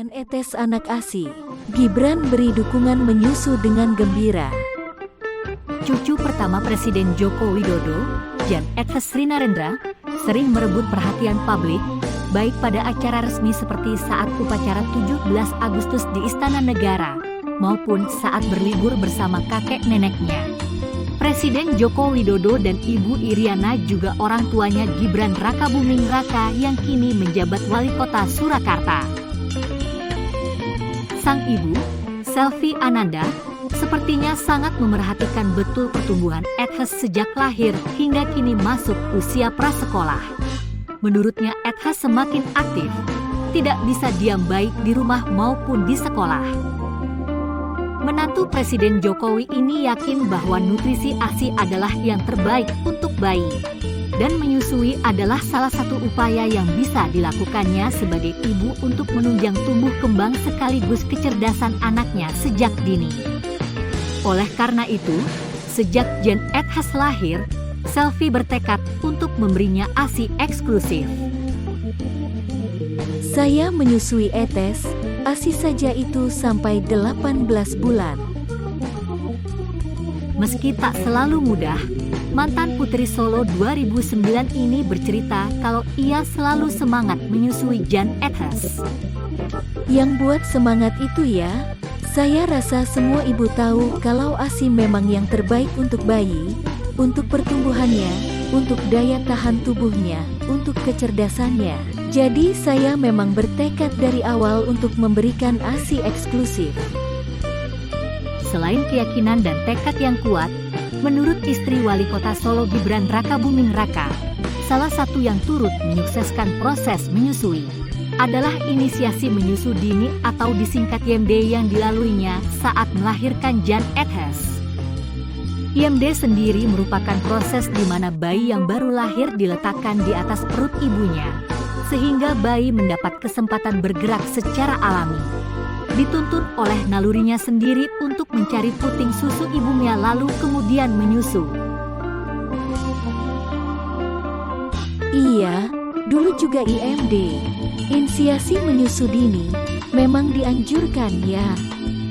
Dan etes anak ASI, Gibran beri dukungan menyusu dengan gembira. Cucu pertama Presiden Joko Widodo, Jan Etes Srinarendra, sering merebut perhatian publik, baik pada acara resmi seperti saat upacara 17 Agustus di Istana Negara, maupun saat berlibur bersama kakek neneknya. Presiden Joko Widodo dan Ibu Iriana juga orang tuanya Gibran Rakabuming Raka yang kini menjabat Wali Kota Surakarta. Sang ibu, Selvi Ananda, sepertinya sangat memerhatikan betul pertumbuhan Etes sejak lahir hingga kini masuk usia prasekolah. Menurutnya Etes semakin aktif, tidak bisa diam baik di rumah maupun di sekolah. Menantu Presiden Jokowi ini yakin bahwa nutrisi ASI adalah yang terbaik untuk bayi. Dan menyusui adalah salah satu upaya yang bisa dilakukannya sebagai ibu untuk menunjang tumbuh kembang sekaligus kecerdasan anaknya sejak dini. Oleh karena itu, sejak Jan Etes lahir, Selvi bertekad untuk memberinya ASI eksklusif. Saya menyusui Etes, ASI saja itu sampai 18 bulan. Meski tak selalu mudah, mantan Putri Solo 2009 ini bercerita kalau ia selalu semangat menyusui Jan Etes. Yang buat semangat itu ya, saya rasa semua ibu tahu kalau ASI memang yang terbaik untuk bayi, untuk pertumbuhannya, untuk daya tahan tubuhnya, untuk kecerdasannya. Jadi saya memang bertekad dari awal untuk memberikan ASI eksklusif. Selain keyakinan dan tekad yang kuat, menurut istri Wali Kota Solo Gibran Rakabuming Raka, salah satu yang turut menyukseskan proses menyusui adalah inisiasi menyusu dini atau disingkat YMD yang dilaluinya saat melahirkan Jan Etes. YMD sendiri merupakan proses di mana bayi yang baru lahir diletakkan di atas perut ibunya, sehingga bayi mendapat kesempatan bergerak secara alami. Dituntun oleh nalurinya sendiri untuk mencari puting susu ibunya lalu kemudian menyusu. Iya, dulu juga IMD, inisiasi menyusu dini, memang dianjurkan ya.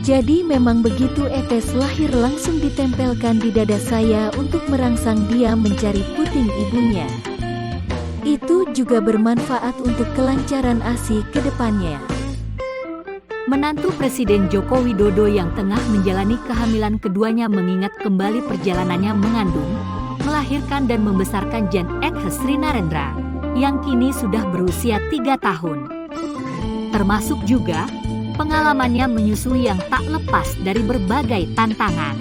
Jadi memang begitu Etes lahir langsung ditempelkan di dada saya untuk merangsang dia mencari puting ibunya. Itu juga bermanfaat untuk kelancaran ASI ke depannya. Menantu Presiden Joko Widodo yang tengah menjalani kehamilan keduanya mengingat kembali perjalanannya mengandung, melahirkan dan membesarkan Jan Etes Srinarendra, yang kini sudah berusia 3 tahun. Termasuk juga pengalamannya menyusui yang tak lepas dari berbagai tantangan.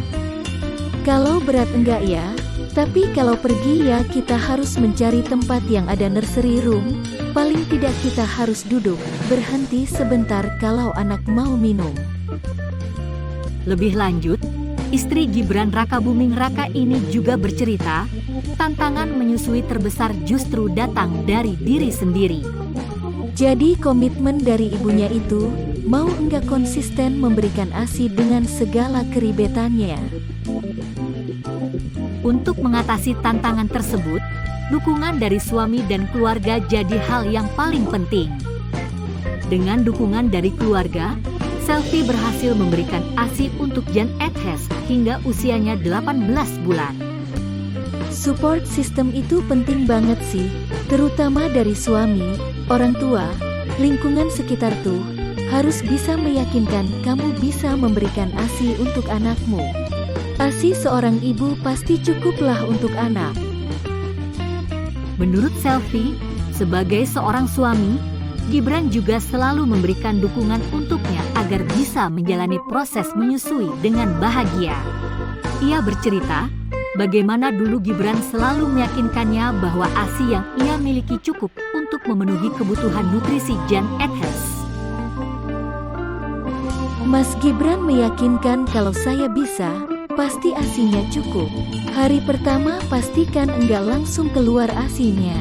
Kalau berat enggak ya, tapi kalau pergi ya kita harus mencari tempat yang ada nursery room. Paling tidak kita harus duduk, berhenti sebentar kalau anak mau minum. Lebih lanjut, istri Gibran Rakabuming Raka ini juga bercerita, tantangan menyusui terbesar justru datang dari diri sendiri. Jadi komitmen dari ibunya itu, mau enggak konsisten memberikan ASI dengan segala keribetannya. Untuk mengatasi tantangan tersebut, dukungan dari suami dan keluarga jadi hal yang paling penting. Dengan dukungan dari keluarga, Selvi berhasil memberikan ASI untuk Jan Etes hingga usianya 18 bulan. Support system itu penting banget sih, terutama dari suami, orang tua, lingkungan sekitar tuh, harus bisa meyakinkan kamu bisa memberikan ASI untuk anakmu. ASI seorang ibu pasti cukuplah untuk anak. Menurut Selvi, sebagai seorang suami, Gibran juga selalu memberikan dukungan untuknya agar bisa menjalani proses menyusui dengan bahagia. Ia bercerita, bagaimana dulu Gibran selalu meyakinkannya bahwa ASI yang ia miliki cukup untuk memenuhi kebutuhan nutrisi Jan Etes. Mas Gibran meyakinkan kalau saya bisa, pasti ASInya cukup. Hari pertama pastikan enggak langsung keluar ASInya.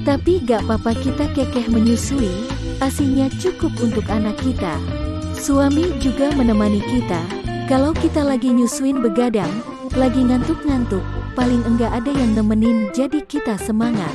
Tapi gak apa-apa kita kekeh menyusui, ASInya cukup untuk anak kita. Suami juga menemani kita, kalau kita lagi nyusuin begadang, lagi ngantuk-ngantuk, paling enggak ada yang nemenin jadi kita semangat.